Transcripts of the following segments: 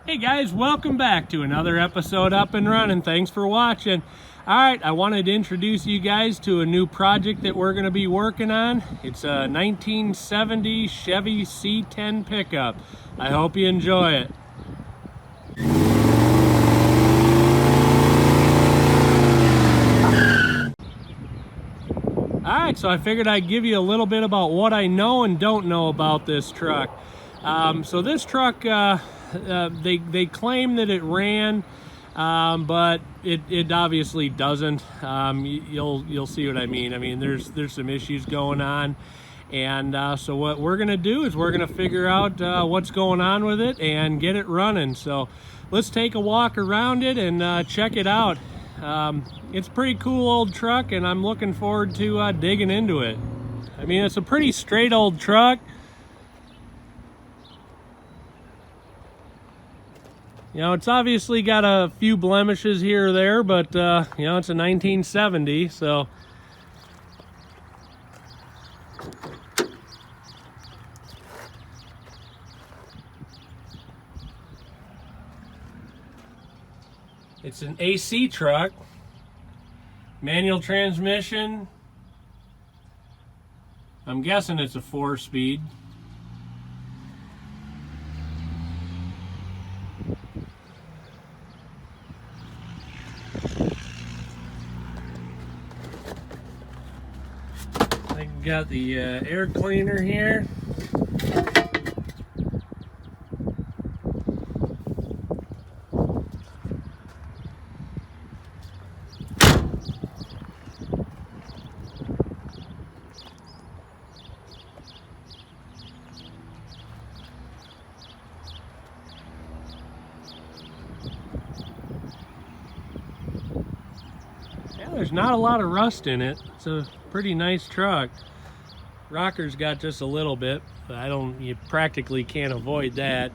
Hey guys, welcome back to another episode Up and Running. Thanks for watching. Alright, I wanted to introduce you guys to a new project that we're going to be working on. It's a 1970 Chevy C10 pickup. I hope you enjoy it. Alright, so I figured I'd give you a little bit about what I know and don't know about this truck. So this truck, they claim that it ran, but it obviously doesn't. You'll see what I mean. I mean, there's some issues going on, and so what we're gonna do is we're gonna figure out what's going on with it and get it running. So let's take a walk around it and check it out. It's a pretty cool old truck, and I'm looking forward to digging into it. I mean, it's a pretty straight old truck. You know, it's obviously got a few blemishes here or there, but, you know, it's a 1970, so. It's an AC truck, manual transmission. I'm guessing it's a 4-speed. I got the air cleaner here. Yeah, there's not a lot of rust in it. It's a pretty nice truck. Rocker's got just a little bit, but you practically can't avoid that.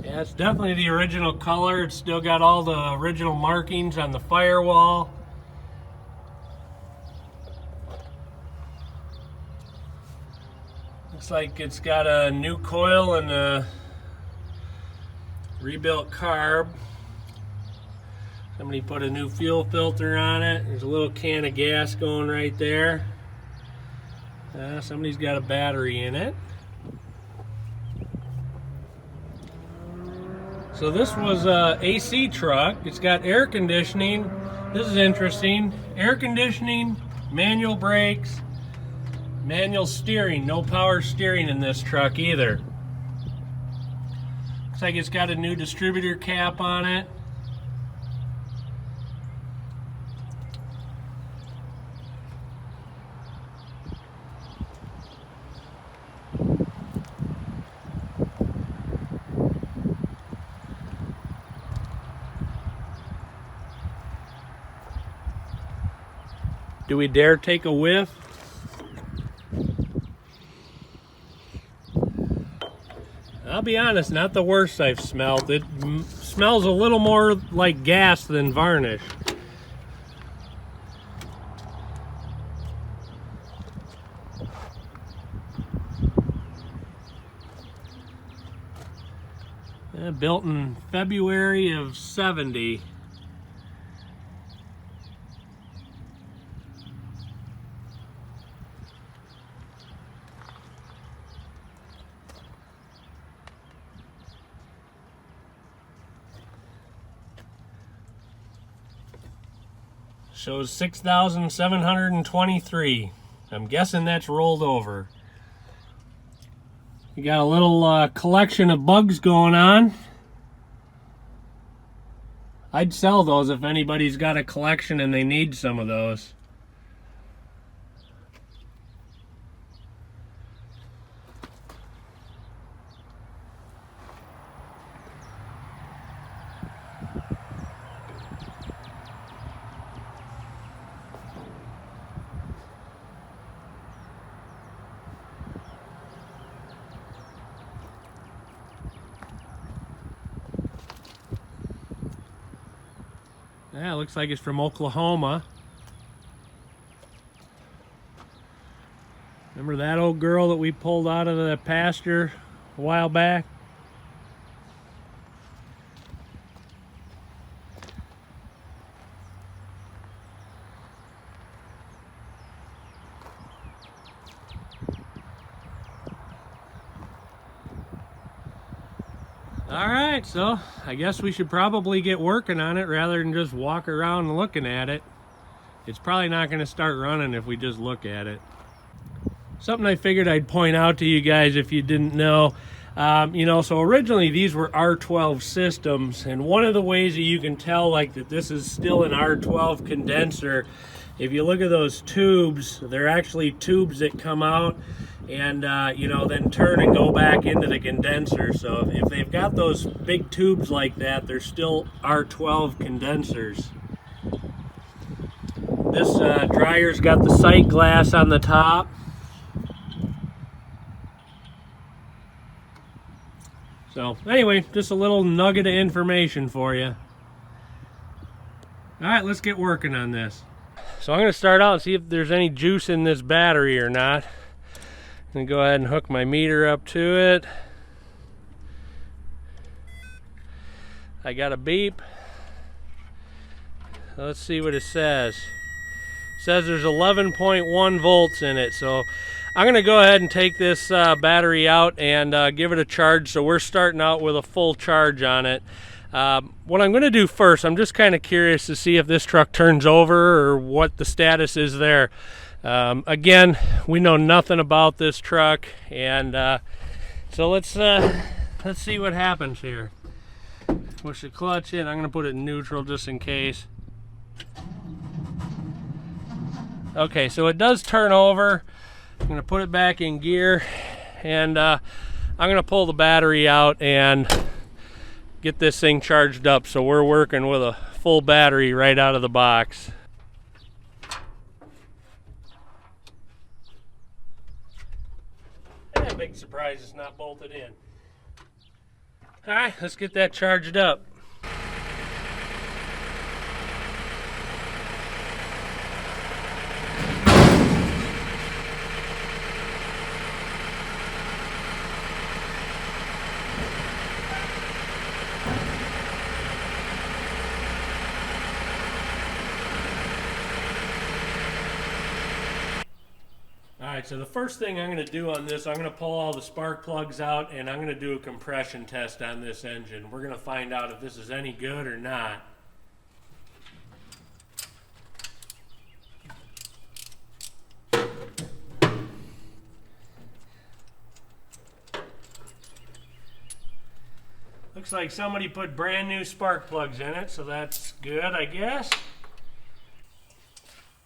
Yeah, it's definitely the original color. It's still got all the original markings on the firewall. Looks like it's got a new coil and a rebuilt carb. Somebody put a new fuel filter on it. There's a little can of gas going right there. Somebody's got a battery in it. So this was a AC truck. It's got air conditioning. This is interesting. Air conditioning, manual brakes, manual steering. No power steering in this truck either. Looks like it's got a new distributor cap on it. Do we dare take a whiff? I'll be honest, not the worst I've smelled. It smells a little more like gas than varnish. Built in February of '70. Shows 6,723. I'm guessing that's rolled over. You got a little collection of bugs going on. I'd sell those if anybody's got a collection and they need some of those. Yeah, looks like it's from Oklahoma. Remember that old girl that we pulled out of the pasture a while back? All right, so I guess we should probably get working on it rather than just walk around looking at it. It's probably not going to start running if we just look at it. Something I figured I'd point out to you guys if you didn't know, you know, so originally these were R12 systems, and one of the ways that you can tell like that this is still an R12 condenser, if you look at those tubes, they're actually tubes that come out and you know, then turn and go back into the condenser. So if they've got those big tubes like that, they're still R12 condensers. This dryer's got the sight glass on the top. So anyway, just a little nugget of information for you. All right, let's get working on this. So I'm going to start out and see if there's any juice in this battery or not. I'm going to go ahead and hook my meter up to it. I got a beep. Let's see what it says. It says there's 11.1 volts in it, so I'm going to go ahead and take this battery out and give it a charge. So we're starting out with a full charge on it. What I'm going to do first, I'm just kind of curious to see if this truck turns over or what the status is there. Again, we know nothing about this truck, and so let's see what happens here. Push the clutch in. I'm going to put it in neutral just in case. Okay, so it does turn over. I'm going to put it back in gear, and I'm going to pull the battery out and get this thing charged up, so we're working with a full battery right out of the box. Yeah, big surprise it's not bolted in. All right, let's get that charged up. Alright, so the first thing I'm going to do on this, I'm going to pull all the spark plugs out and I'm going to do a compression test on this engine. We're going to find out if this is any good or not. Looks like somebody put brand new spark plugs in it, so that's good, I guess.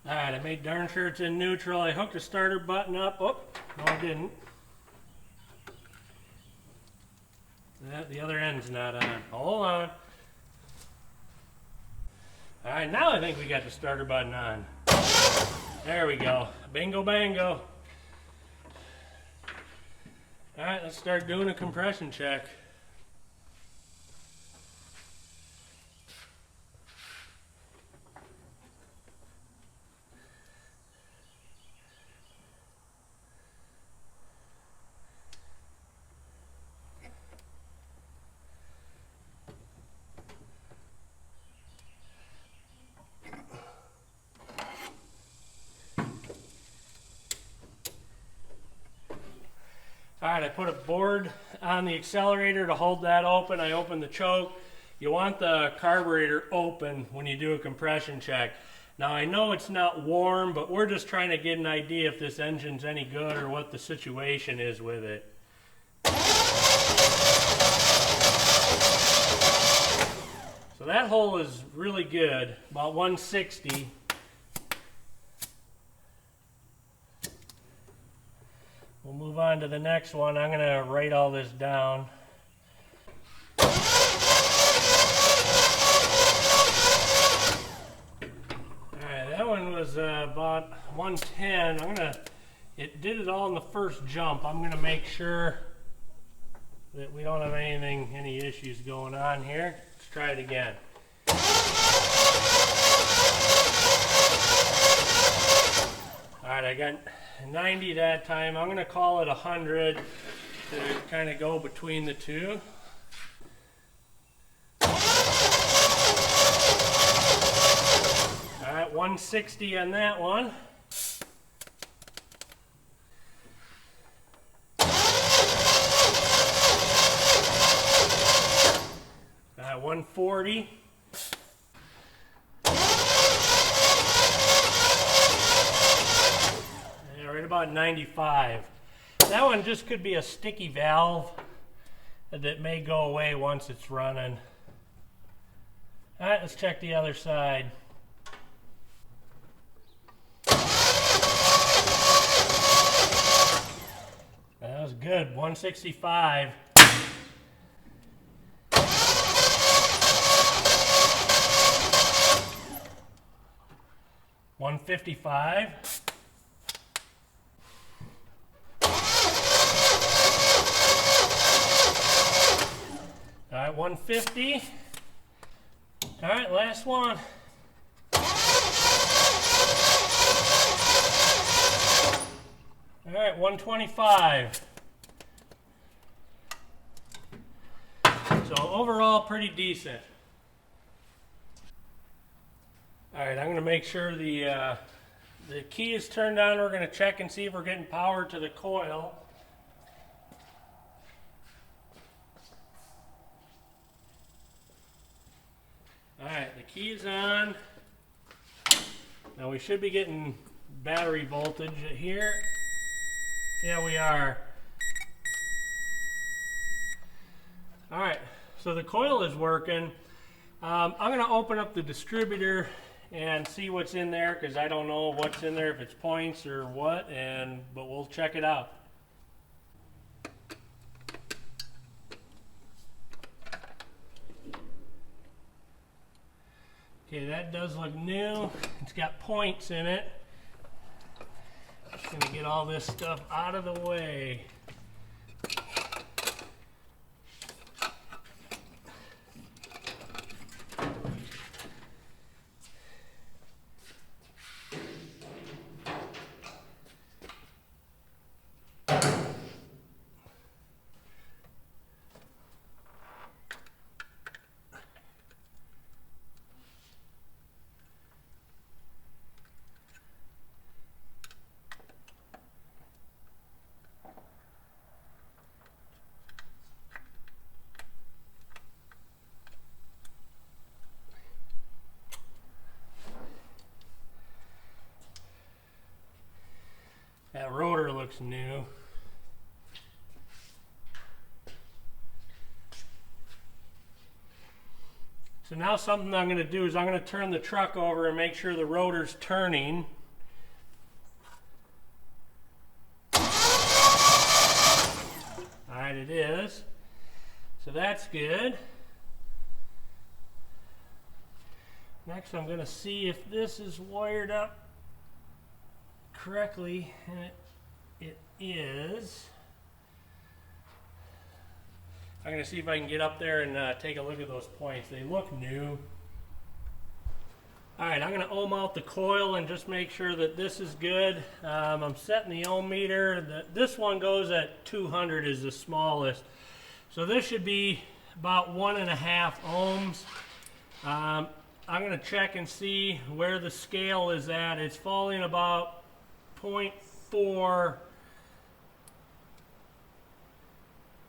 Alright, I made darn sure it's in neutral. I hooked the starter button up. Oh, no I didn't. The other end's not on. Hold on. Alright, now I think we got the starter button on. There we go. Bingo bango. Alright, let's start doing a compression check. Alright, I put a board on the accelerator to hold that open. I opened the choke. You want the carburetor open when you do a compression check. Now I know it's not warm, but we're just trying to get an idea if this engine's any good or what the situation is with it. So that hole is really good, about 160. We'll move on to the next one. I'm going to write all this down. Alright, that one was about 110. It did it all in the first jump. I'm going to make sure that we don't have any issues going on here. Let's try it again. All right, I got 90 that time. I'm going to call it 100 to kind of go between the two. All right, 160 on that one. All right, 140. Right about 95. That one just could be a sticky valve that may go away once it's running. All right, let's check the other side. That was good, 165. $155. All right, 150. All right, last one. All right, 125. So overall, pretty decent. All right, I'm going to make sure the key is turned on. We're going to check and see if we're getting power to the coil. Alright, the key is on. Now we should be getting battery voltage here. Yeah, we are. Alright, so the coil is working. I'm going to open up the distributor and see what's in there, because I don't know what's in there, if it's points or what, but we'll check it out. Okay, that does look new. It's got points in it. Just gonna get all this stuff out of the way. That rotor looks new. So now something I'm going to do is I'm going to turn the truck over and make sure the rotor's turning. Alright, it is. So that's good. Next I'm going to see if this is wired up correctly, and it is. I'm going to see if I can get up there and take a look at those points. They look new. Alright, I'm going to ohm out the coil and just make sure that this is good. I'm setting the ohm meter. This one goes at 200 is the smallest. So this should be about 1.5 ohms. I'm going to check and see where the scale is at. It's falling about 0.3,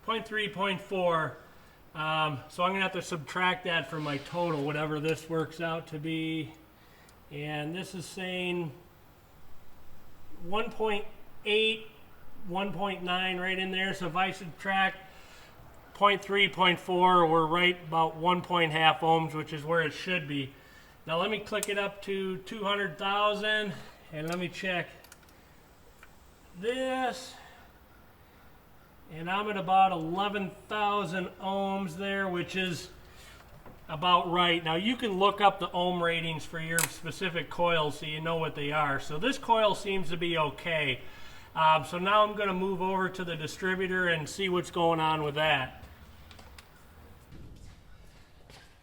0.4. So I'm going to have to subtract that from my total, whatever this works out to be. And this is saying 1.8, 1.9 right in there. So if I subtract 0.3, 0.4, we're right about 1.5 ohms, which is where it should be. Now let me click it up to 200,000 and let me check this, and I'm at about 11,000 ohms there, which is about right. Now you can look up the ohm ratings for your specific coils so you know what they are. So this coil seems to be okay. So now I'm going to move over to the distributor and see what's going on with that.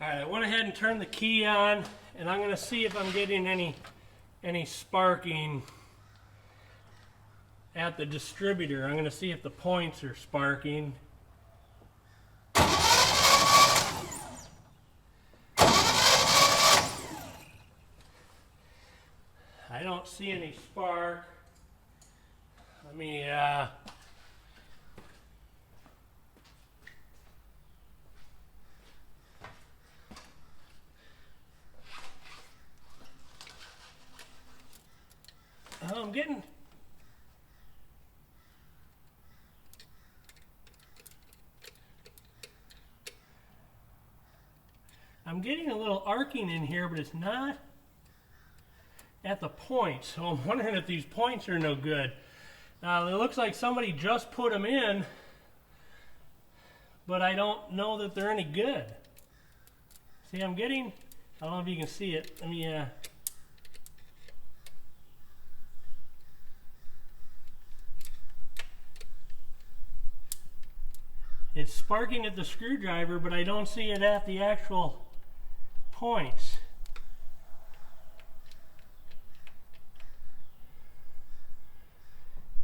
Alright, I went ahead and turned the key on, and I'm going to see if I'm getting any sparking. at the distributor. I'm going to see if the points are sparking. I don't see any spark. Let me I'm getting a little arcing in here, but it's not at the points. So I'm wondering if these points are no good. Now it looks like somebody just put them in, but I don't know that they're any good. See, I'm getting, I don't know if you can see it. Let me it's sparking at the screwdriver, but I don't see it at the actual points.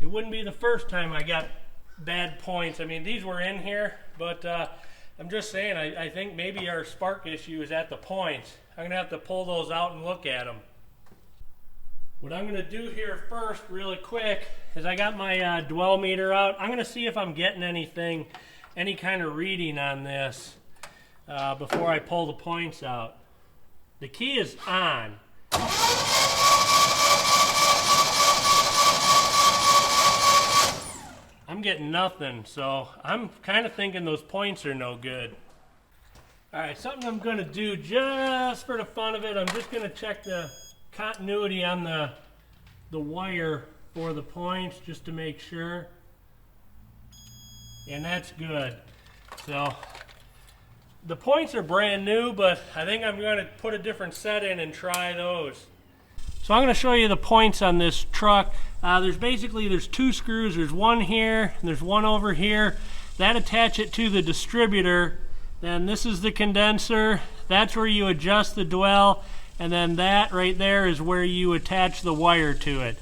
It wouldn't be the first time I got bad points. I mean, these were in here, but I'm just saying, I think maybe our spark issue is at the points. I'm gonna have to pull those out and look at them. What I'm gonna do here first, really quick, is I got my dwell meter out. I'm gonna see if I'm getting anything, any kind of reading on this before I pull the points out. The key is on. I'm getting nothing, so I'm kind of thinking those points are no good. Alright, something I'm going to do just for the fun of it, I'm just going to check the continuity on the wire for the points just to make sure. And that's good. So the points are brand new, but I think I'm going to put a different set in and try those. So I'm going to show you the points on this truck. There's two screws. There's one here, and there's one over here. That attach it to the distributor. Then this is the condenser. That's where you adjust the dwell. And then that right there is where you attach the wire to it.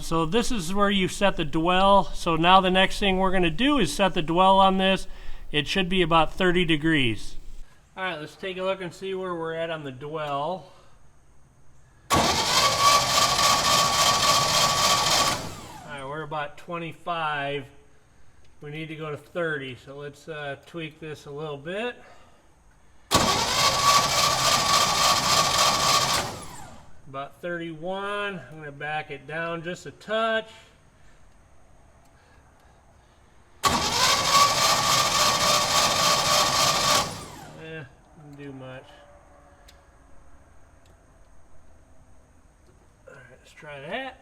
So this is where you set the dwell. So now the next thing we're going to do is set the dwell on this. It should be about 30 degrees. All right, let's take a look and see where we're at on the dwell. We're about 25. We need to go to 30, so let's tweak this a little bit. About 31. I'm going to back it down just a touch. Didn't do much. All right, let's try that.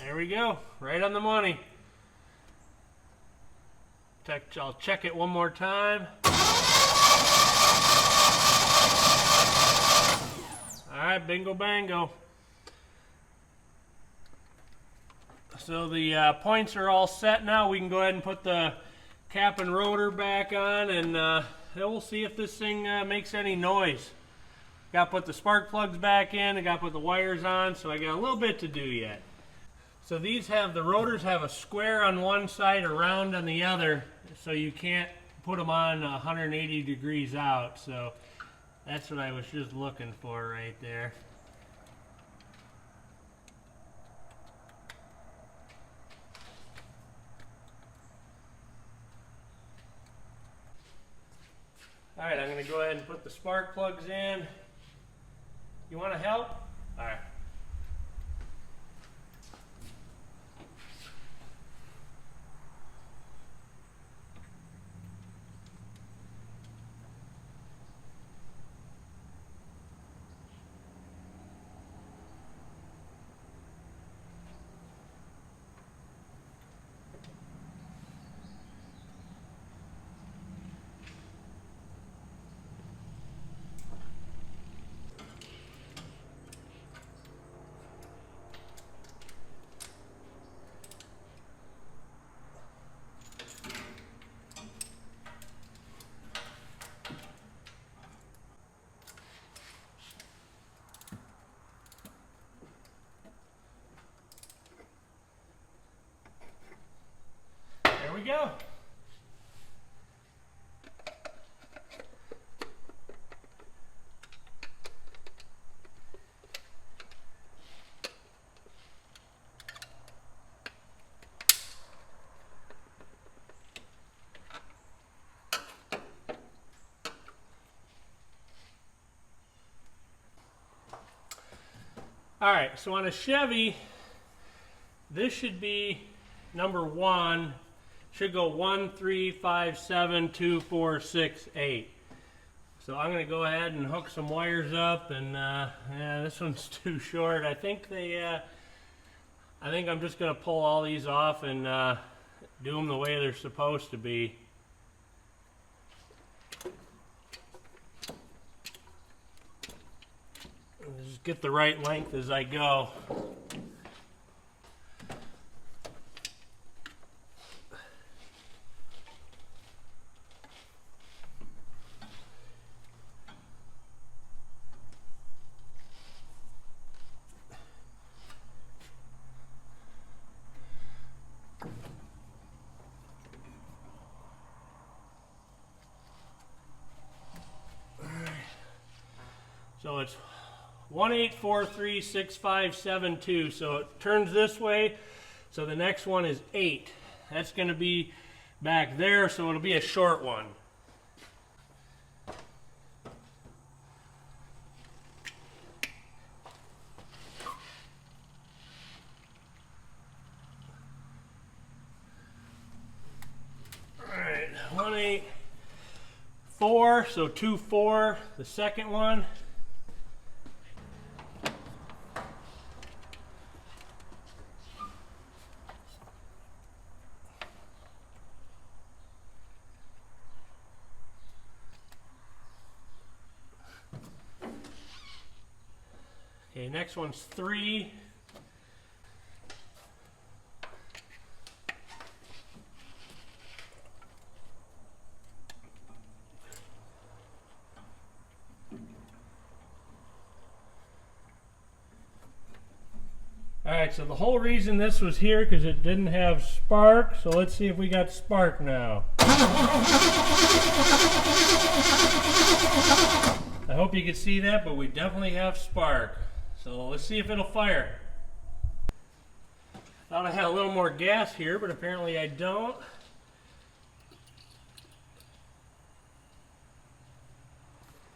There we go, right on the money. I'll check it one more time. Alright, bingo bango. So the points are all set now. We can go ahead and put the cap and rotor back on, and then we'll see if this thing makes any noise. Got to put the spark plugs back in, I got to put the wires on, so I got a little bit to do yet. So these the rotors have a square on one side, a round on the other, so you can't put them on 180 degrees out. So that's what I was just looking for right there. All right, I'm going to go ahead and put the spark plugs in. You want to help? All right. we go. All right, so on a Chevy, this should be number 1. Should go 1, 3, 5, 7, 2, 4, 6, 8. So I'm going to go ahead and hook some wires up, and yeah, this one's too short. I think I'm just going to pull all these off and do them the way they're supposed to be. Just get the right length as I go. So it's 18436572. So it turns this way. So the next one is 8. That's going to be back there, so it'll be a short one. Alright, 184, so 24, the second one. Okay, next one's 3. Alright, so the whole reason this was here because it didn't have spark, so let's see if we got spark now. I hope you can see that, but we definitely have spark. So let's see if it'll fire. Thought I had a little more gas here, but apparently I don't.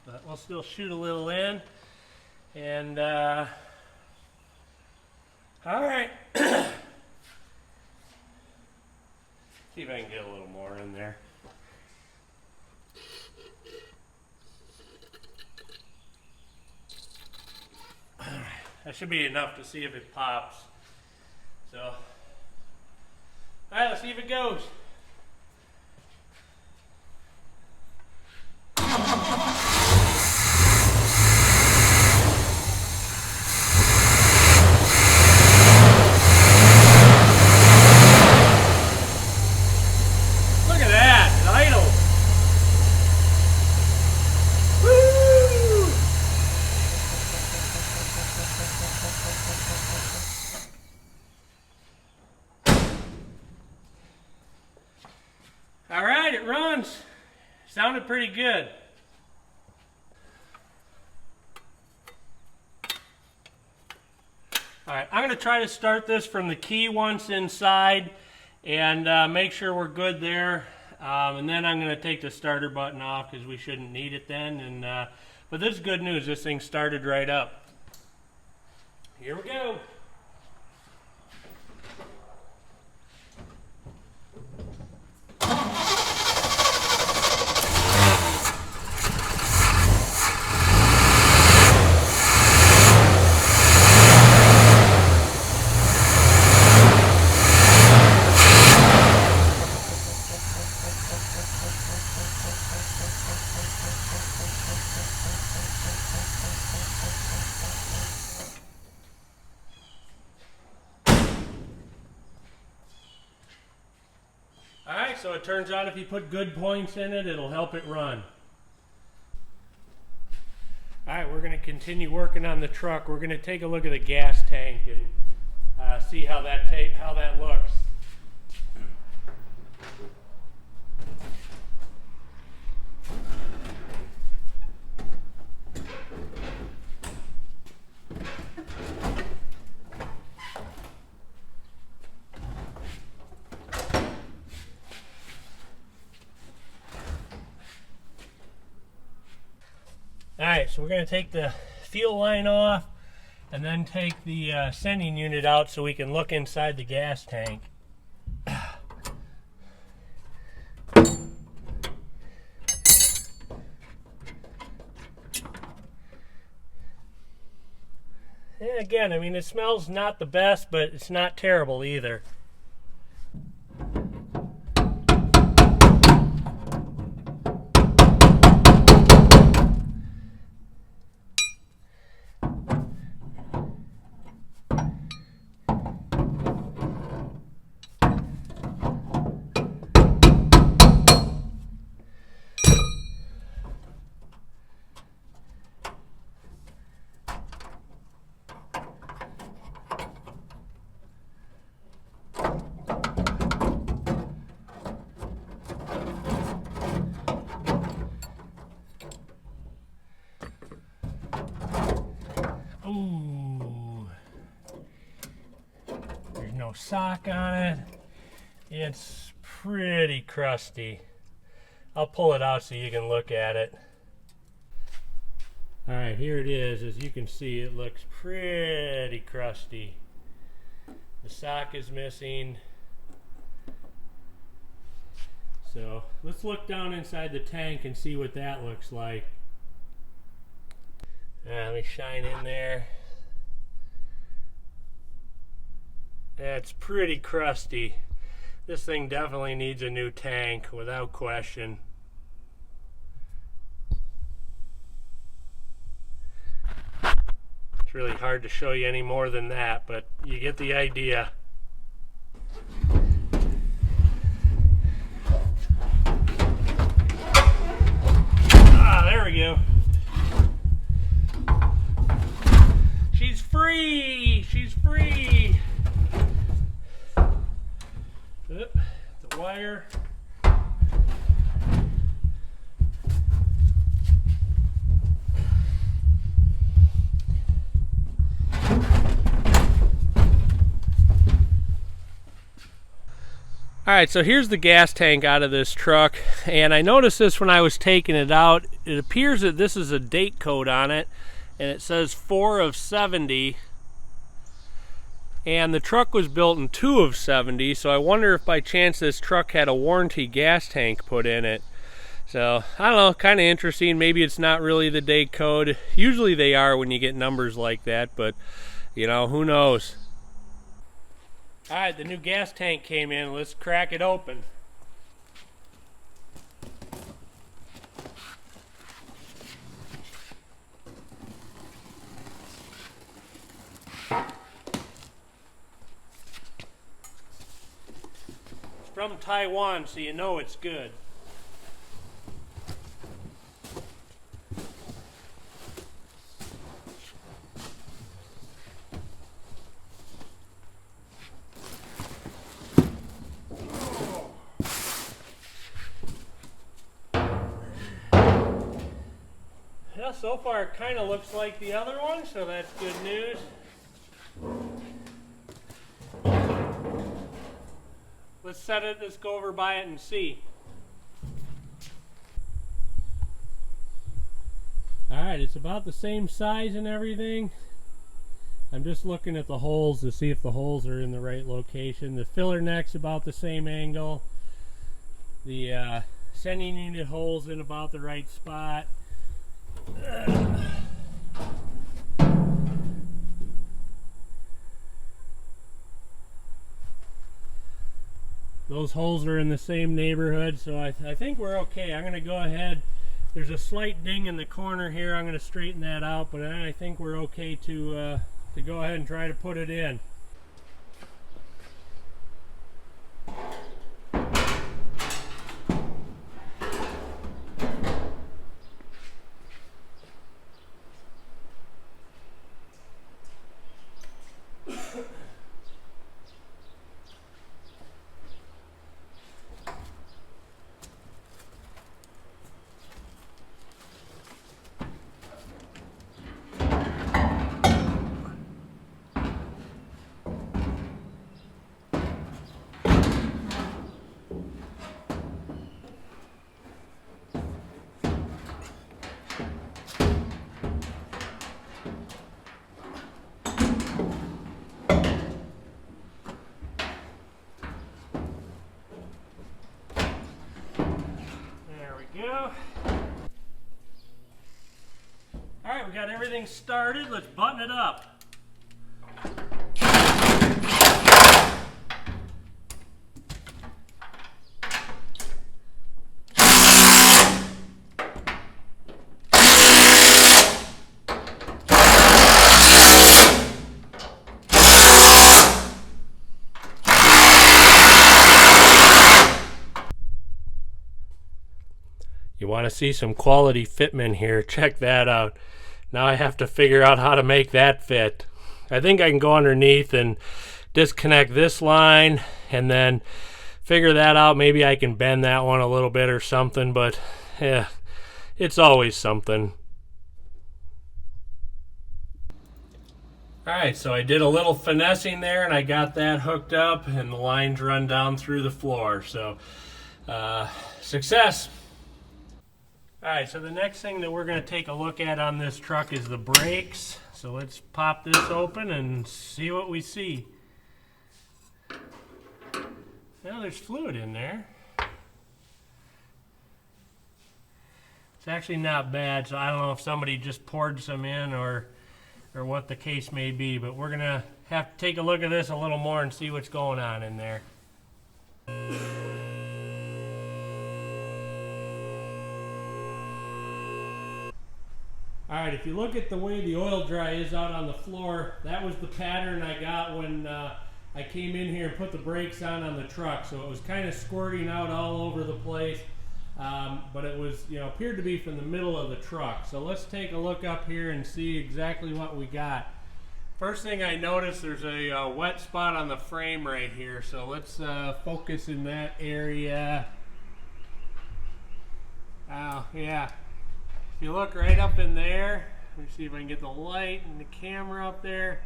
But we'll still shoot a little in. And, all right. See if I can get a little more in there. That should be enough to see if it pops. So, all right, let's see if it goes. Look at that, it's idle. All right, it runs. Sounded pretty good. All right, I'm going to try to start this from the key once inside and make sure we're good there. And then I'm going to take the starter button off because we shouldn't need it then. And but this is good news. This thing started right up. Here we go. Alright, so it turns out if you put good points in it, it'll help it run. Alright, we're going to continue working on the truck. We're going to take a look at the gas tank and see how that looks. so we're going to take the fuel line off and then take the sending unit out so we can look inside the gas tank. And again, I mean, it smells not the best, but it's not terrible either. Ooh, there's no sock on it. It's pretty crusty. I'll pull it out so you can look at it. All right, here it is. As you can see, it looks pretty crusty. The sock is missing. So let's look down inside the tank and see what that looks like. Let me shine in there. That's pretty crusty. This thing definitely needs a new tank, without question. It's really hard to show you any more than that, but you get the idea. There we go. She's free! She's free! Oop, the wire. Alright, so here's the gas tank out of this truck, and I noticed this when I was taking it out. It appears that this is a date code on it, and it says 4 of 70, and the truck was built in 2 of 70, so I wonder if by chance this truck had a warranty gas tank put in it. So, I don't know, kind of interesting. Maybe it's not really the date code. Usually they are when you get numbers like that, but, you know, who knows. Alright, the new gas tank came in. Let's crack it open. It's from Taiwan, so you know it's good. Yeah, so far it kind of looks like the other one, so that's good news. Let's set it, let's go over by it and see. Alright, it's about the same size and everything. I'm just looking at the holes to see if the holes are in the right location. The filler neck's about the same angle. The sending unit hole's in about the right spot. Those holes are in the same neighborhood, so I think we're okay. I'm going to go ahead. There's a slight ding in the corner here. I'm going to straighten that out, but I think we're okay to go ahead and try to put it in. go. All right, we got everything started. Let's button it up. You want to see some quality fitment here, check that out. Now I have to figure out how to make that fit. I think I can go underneath and disconnect this line and then figure that out. Maybe I can bend that one a little bit or something, but yeah, it's always something. Alright, so I did a little finessing there and I got that hooked up and the lines run down through the floor. So, success! Alright, so the next thing that we're going to take a look at on this truck is the brakes. So let's pop this open and see what we see. Well, there's fluid in there. It's actually not bad, so I don't know if somebody just poured some in or what the case may be, but we're going to have to take a look at this a little more and see what's going on in there. Alright, if you look at the way the oil dry is out on the floor, that was the pattern I got when I came in here and put the brakes on the truck. So it was kind of squirting out all over the place, but it was, appeared to be from the middle of the truck. So let's take a look up here and see exactly what we got. First thing I noticed, there's a wet spot on the frame right here. So let's focus in that area. Oh, yeah. If you look right up in there, let me see if I can get the light and the camera up there.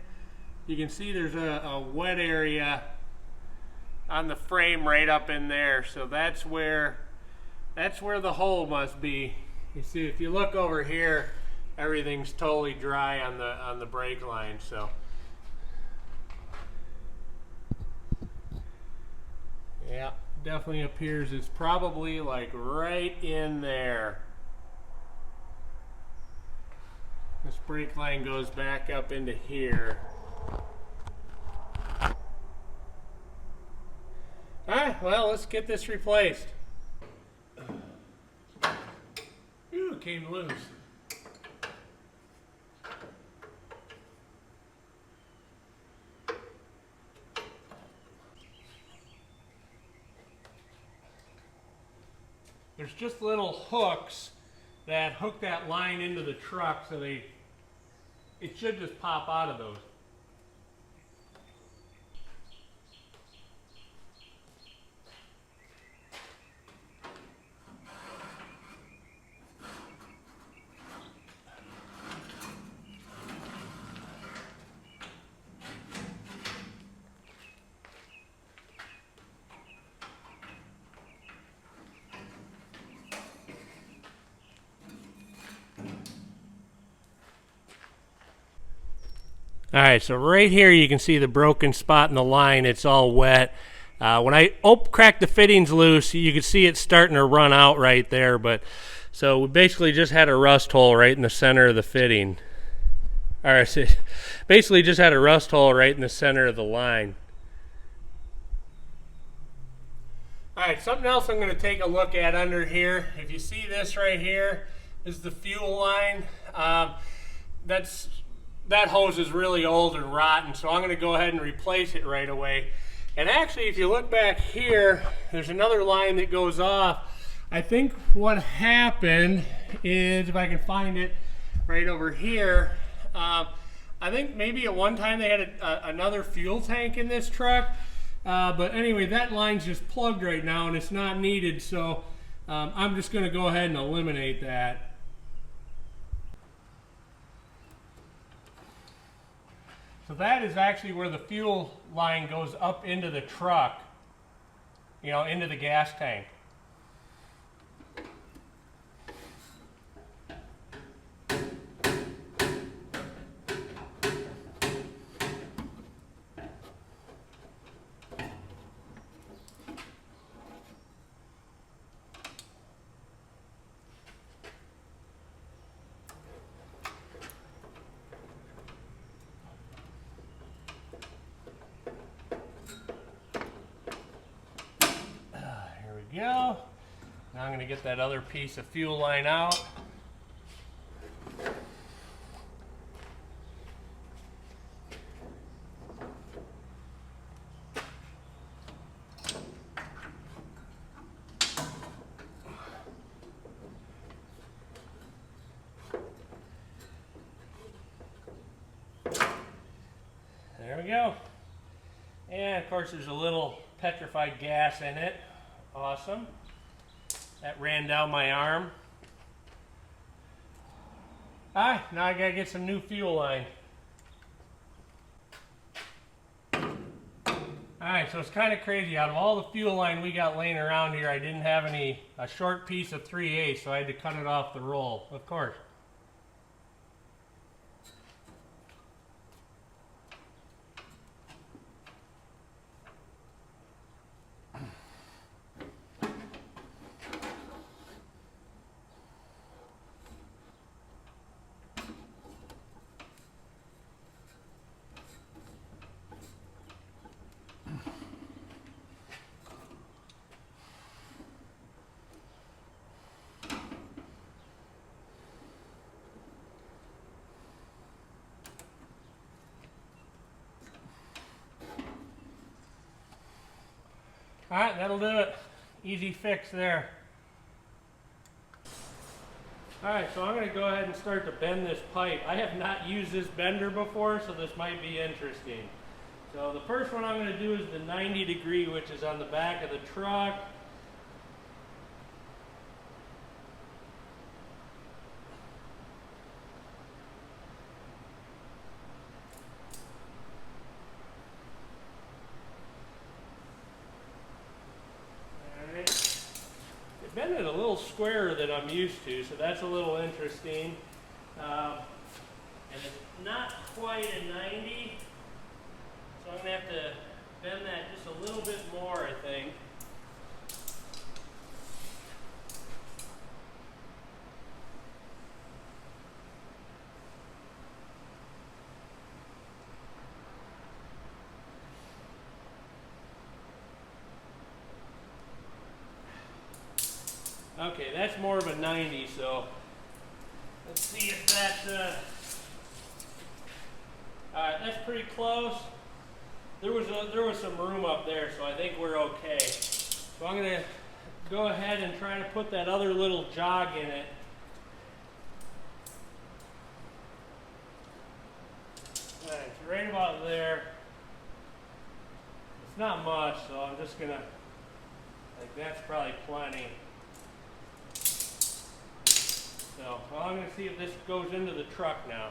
You can see there's a wet area on the frame right up in there. So that's where the hole must be. You see, if you look over here, everything's totally dry on the brake line. So yeah, definitely appears it's probably like right in there. This brake line goes back up into here. Alright, well, let's get this replaced. Ooh, it came loose. There's just little hooks that hook that line into the truck, so it should just pop out of those. Alright, so right here you can see the broken spot in the line. It's all wet. When I cracked the fittings loose, you could see it starting to run out right there. So we basically just had a rust hole right in the center of the fitting. Alright, so basically just had a rust hole right in the center of the line. Alright, something else I'm going to take a look at under here. If you see this right here, this is the fuel line. That hose is really old and rotten, so I'm going to go ahead and replace it right away. And actually, if you look back here, there's another line that goes off. I think what happened is, if I can find it right over here, I think maybe at one time they had another fuel tank in this truck. But anyway, that line's just plugged right now and it's not needed, so I'm just going to go ahead and eliminate that. So that is actually where the fuel line goes up into the truck, into the gas tank. we go. Now I'm going to get that other piece of fuel line out. There we go. And of course there's a little petrified gas in it. Awesome. That ran down my arm. Alright, now I gotta get some new fuel line. Alright, so it's kind of crazy. Out of all the fuel line we got laying around here, I didn't have a short piece of 3/8, so I had to cut it off the roll, of course. Alright, that'll do it. Easy fix there. Alright, so I'm going to go ahead and start to bend this pipe. I have not used this bender before, so this might be interesting. So the first one I'm going to do is the 90 degree, which is on the back of the truck. Bend it a little squarer than I'm used to, so that's a little interesting. And it's not quite a 90, so I'm going to have to bend that just a little bit more, I think. Okay, that's more of a 90, so let's see if that's, alright, that's pretty close. There was some room up there, so I think we're okay. So I'm going to go ahead and try to put that other little jog in it. Alright, it's right about there. It's not much, so I'm just going to, like, that's probably plenty. So, well, I'm going to see if this goes into the truck now.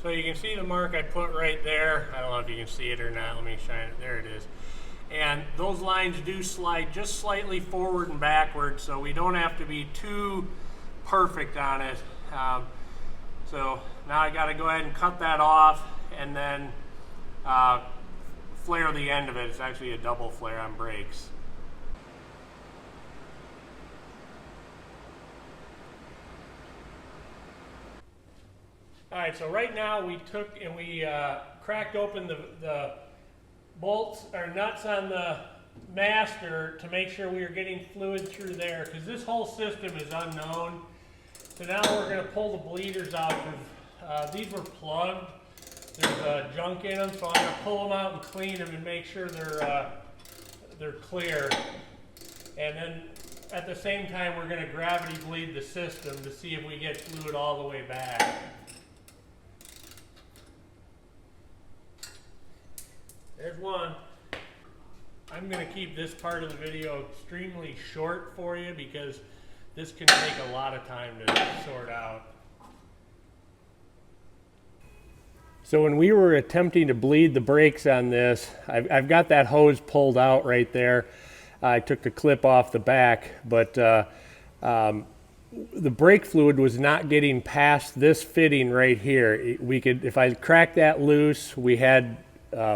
So you can see the mark I put right there. I don't know if you can see it or not. Let me shine it. There it is. And those lines do slide just slightly forward and backward, so we don't have to be too perfect on it. So now I got to go ahead and cut that off and then flare the end of it. It's actually a double flare on brakes. Alright, so right now we took and we cracked open the bolts or nuts on the master to make sure we were getting fluid through there, because this whole system is unknown. So now we're going to pull the bleeders out, because these were plugged. There's junk in them, so I'm going to pull them out and clean them and make sure they're clear. And then at the same time, we're going to gravity bleed the system to see if we get fluid all the way back. There's one. I'm going to keep this part of the video extremely short for you because this can take a lot of time to sort out. So when we were attempting to bleed the brakes on this, I've got that hose pulled out right there. I took the clip off the back, but the brake fluid was not getting past this fitting right here. We could, if I cracked that loose, we had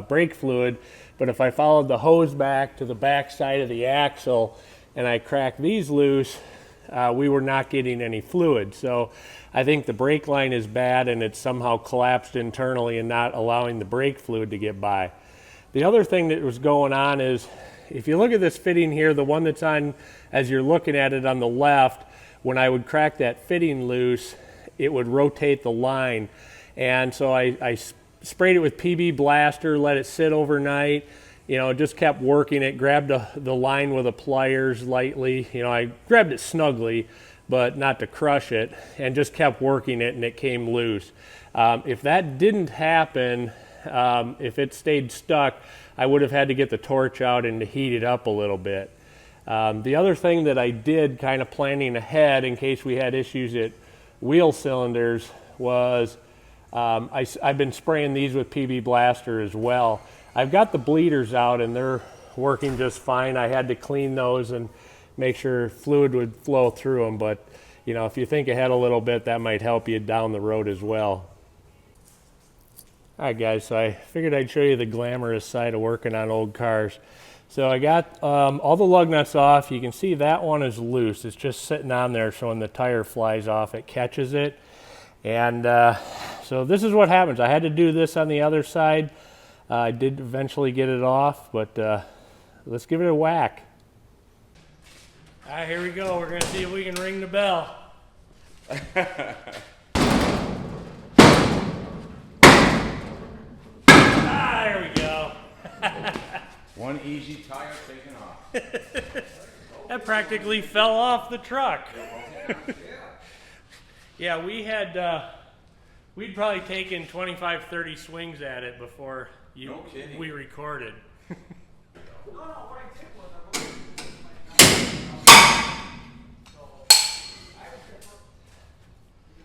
brake fluid, but if I followed the hose back to the back side of the axle and I cracked these loose, we were not getting any fluid. So I think the brake line is bad and it's somehow collapsed internally and not allowing the brake fluid to get by. The other thing that was going on is, if you look at this fitting here, the one that's on, as you're looking at it on the left, when I would crack that fitting loose, it would rotate the line. And so I sprayed it with PB Blaster, let it sit overnight, just kept working it, grabbed the line with the pliers lightly. I grabbed it snugly, but not to crush it, and just kept working it and it came loose. If that didn't happen, if it stayed stuck, I would have had to get the torch out and to heat it up a little bit. The other thing that I did, kind of planning ahead in case we had issues at wheel cylinders, was I've been spraying these with PB Blaster as well. I've got the bleeders out and they're working just fine. I had to clean those and make sure fluid would flow through them, but if you think ahead a little bit, that might help you down the road as well. Alright guys, so I figured I'd show you the glamorous side of working on old cars. So I got all the lug nuts off. You can see that one is loose. It's just sitting on there, so when the tire flies off, it catches it. And so this is what happens. I had to do this on the other side. I did eventually get it off, but let's give it a whack. Alright, here we go. We're going to see if we can ring the bell. There we go. One easy tire taken off. That practically fell off the truck. Yeah, we'd probably taken 25, 30 swings at it before we recorded.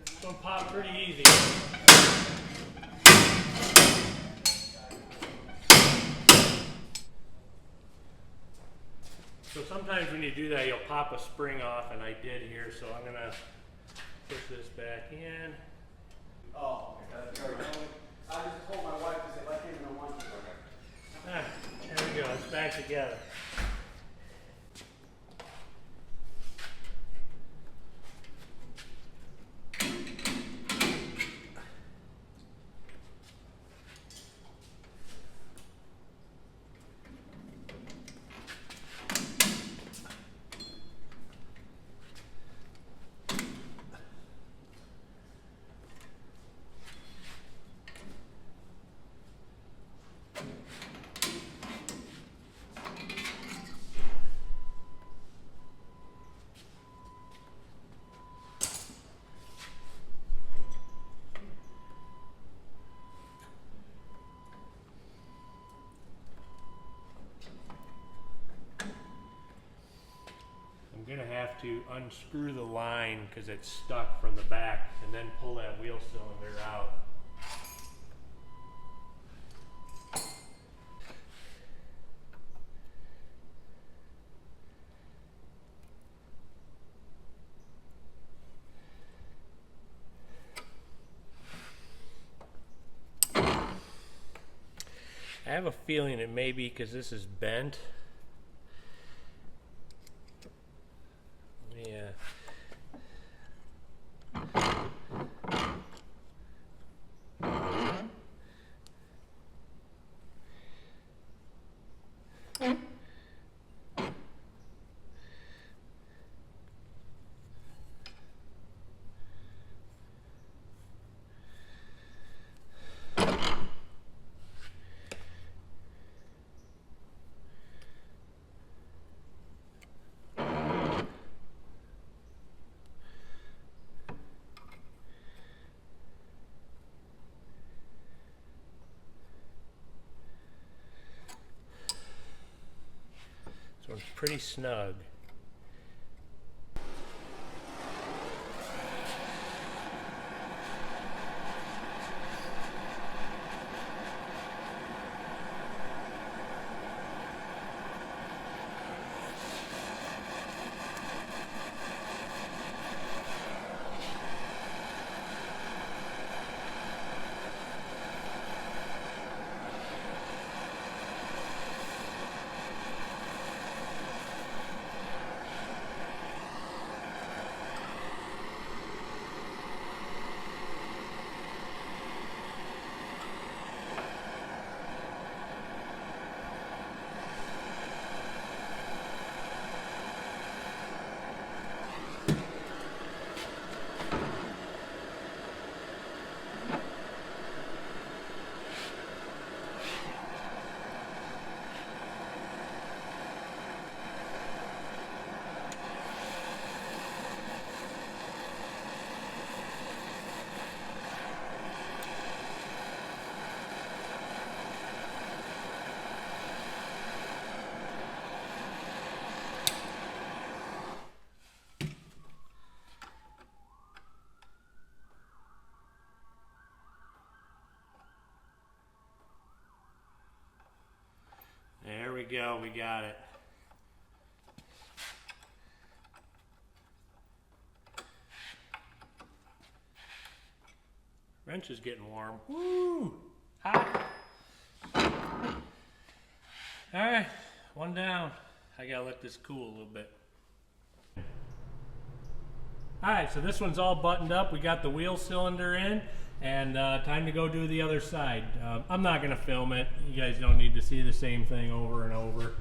It's gonna pop pretty easy. So sometimes when you do that, you'll pop a spring off, and I did here, so I'm gonna push this back in. Oh, okay. I just told my wife to say, let him know once. Ah, there we go, it's back together. I'm going to have to unscrew the line because it's stuck from the back, and then pull that wheel cylinder out. I have a feeling it may be because this is bent. Yeah. one's pretty snug. There we go, we got it. Wrench is getting warm. Woo! Hot. Alright, one down. I gotta let this cool a little bit. Alright, so this one's all buttoned up. We got the wheel cylinder in, and time to go do the other side. I'm not gonna film it. You guys don't need to see the same thing over and over.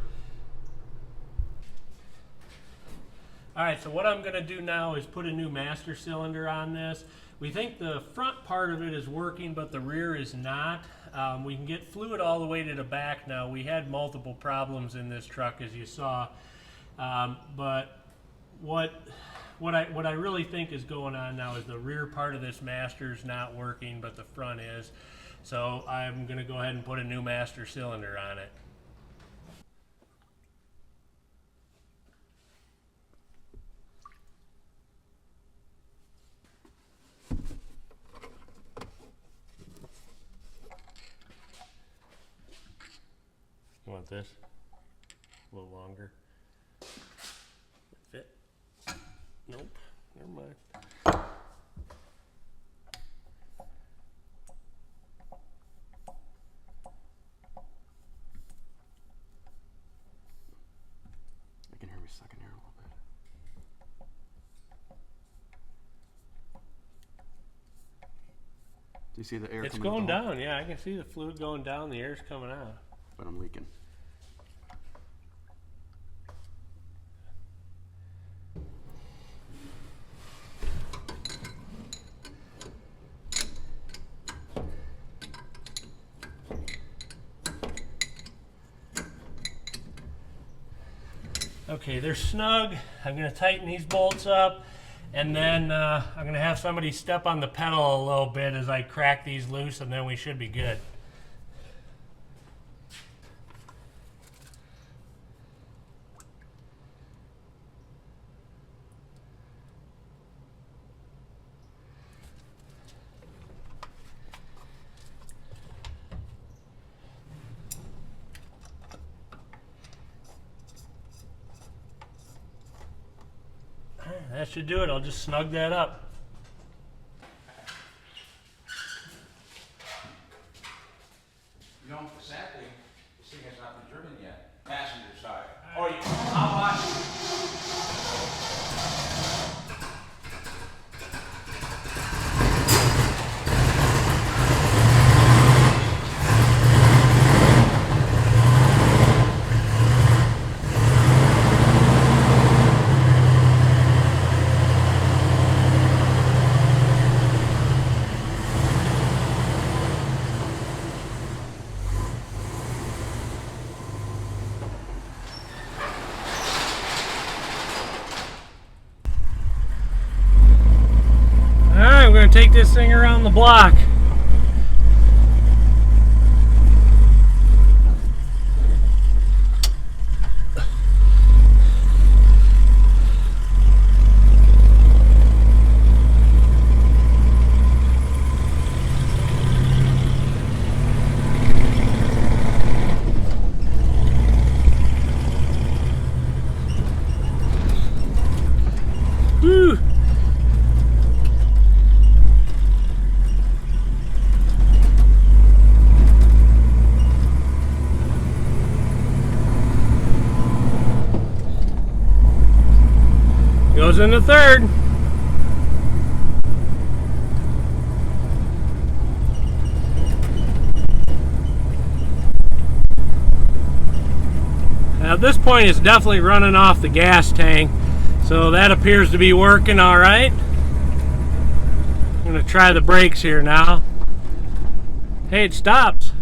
Alright, so what I'm gonna do now is put a new master cylinder on this. We think the front part of it is working, but the rear is not. We can get fluid all the way to the back now. We had multiple problems in this truck, as you saw. But what I really think is going on now is the rear part of this master is not working, but the front is. So I'm going to go ahead and put a new master cylinder on it. You want this? A little longer. Fit? Nope. Never mind. I can hear me sucking here a little bit. Do you see the air? It's coming going out? down. Yeah, I can see the fluid going down. The air's coming out. But I'm leaking. Okay, they're snug. I'm going to tighten these bolts up, and then I'm going to have somebody step on the pedal a little bit as I crack these loose, and then we should be good. That should do it. I'll just snug that up. You know, sadly, this thing has not been driven yet. Passenger side. Oh, I'll watch it. Take this thing around the block. Goes in the third. Now at this point it's definitely running off the gas tank, so that appears to be working all right. I'm going to try the brakes here now. Hey, it stops.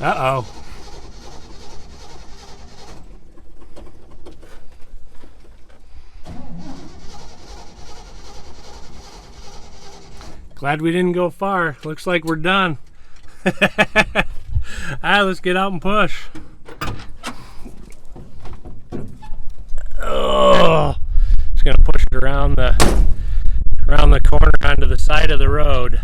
Uh-oh. Glad we didn't go far. Looks like we're done. All right, let's get out and push. Oh, just gonna push it around the corner onto the side of the road.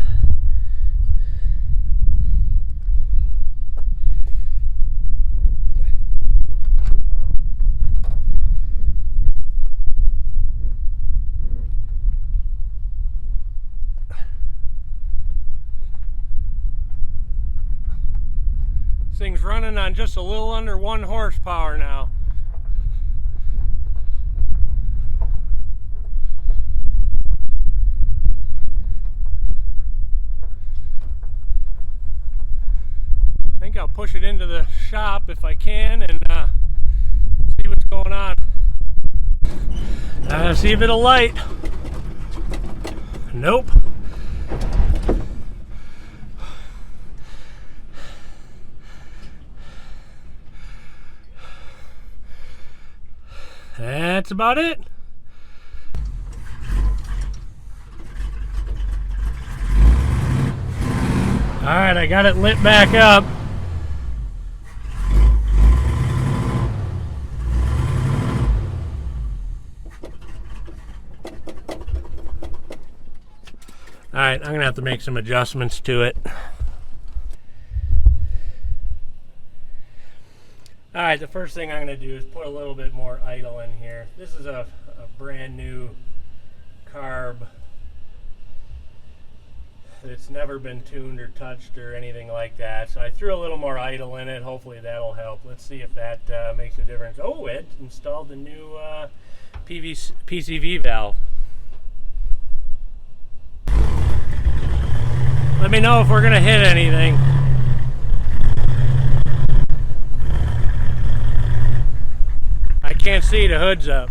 This thing's running on just a little under 1 horsepower now. I think I'll push it into the shop if I can and see what's going on. See if it'll light. Nope. That's about it. All right, I got it lit back up. All right, I'm gonna have to make some adjustments to it. All right, the first thing I'm going to do is put a little bit more idle in here. This is a brand new carb that's never been tuned or touched or anything like that. So I threw a little more idle in it. Hopefully that'll help. Let's see if that makes a difference. Oh, it installed the new PCV valve. Let me know if we're going to hit anything. I can't see, the hood's up.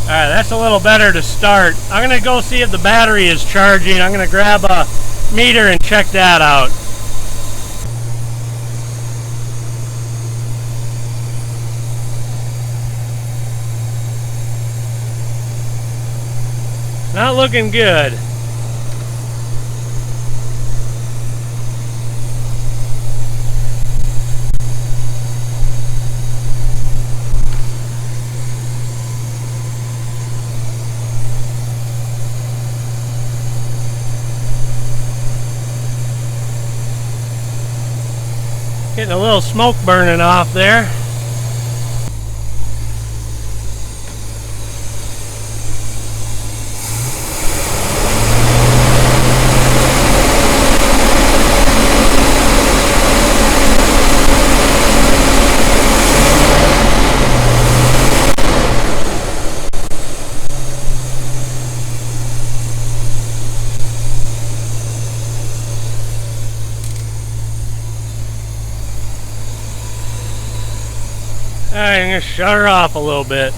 Alright, that's a little better to start. I'm going to go see if the battery is charging. I'm going to grab a meter and check that out. Not looking good. Getting a little smoke burning off there. Alright, I'm gonna shut her off a little bit.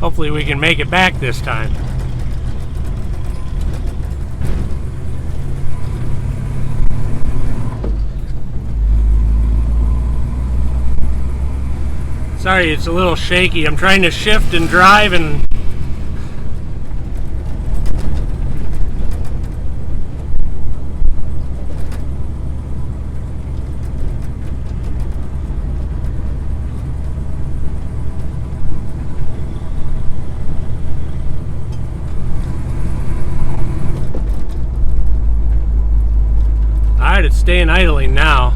Hopefully we can make it back this time. Sorry, it's a little shaky. I'm trying to shift and drive and it's staying idling now.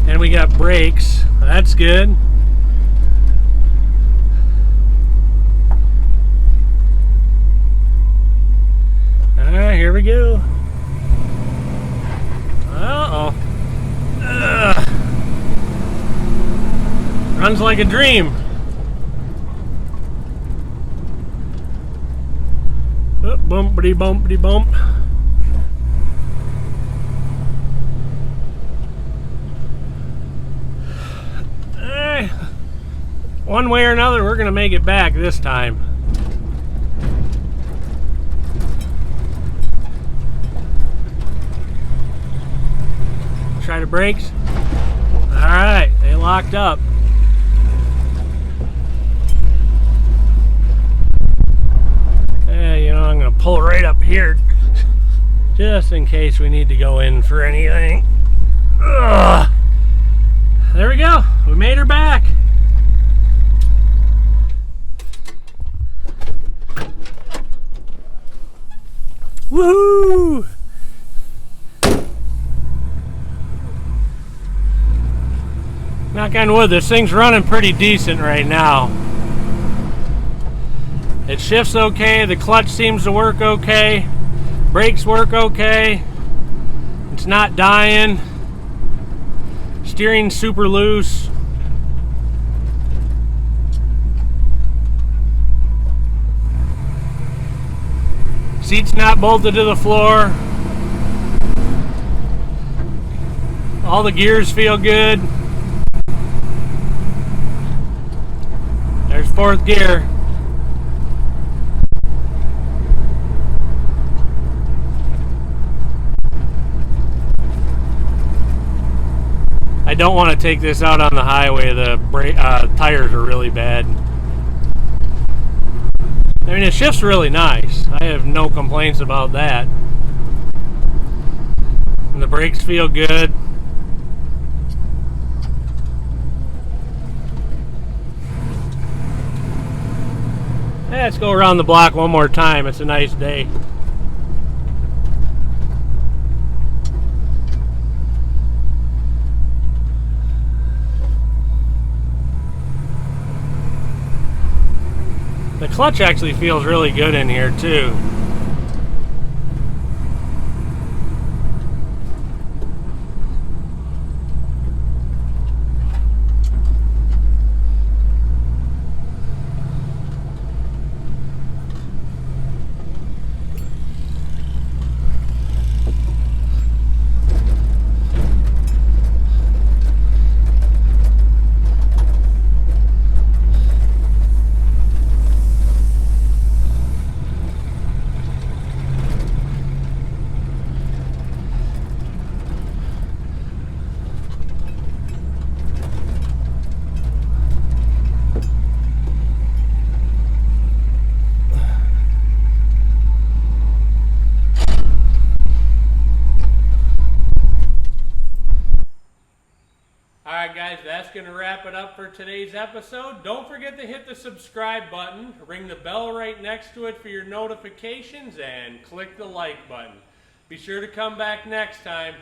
And we got brakes. That's good. Alright, here we go. Uh-oh. Runs like a dream. Oh, bumpity bumpity bump. One way or another, we're going to make it back this time. Try the brakes. Alright, they locked up. You know, I'm going to pull right up here just in case we need to go in for anything. Ugh. There we go. We made her back. Woohoo! Knock on wood, this thing's running pretty decent right now. It shifts okay, the clutch seems to work okay, brakes work okay, it's not dying, steering's super loose. Seat's not bolted to the floor. All the gears feel good. There's fourth gear. I don't want to take this out on the highway. The tires are really bad. I mean, it shifts really nice. I have no complaints about that. And the brakes feel good. Yeah, let's go around the block one more time. It's a nice day. The clutch actually feels really good in here too. Alright guys, that's going to wrap it up for today's episode. Don't forget to hit the subscribe button, ring the bell right next to it for your notifications, and click the like button. Be sure to come back next time.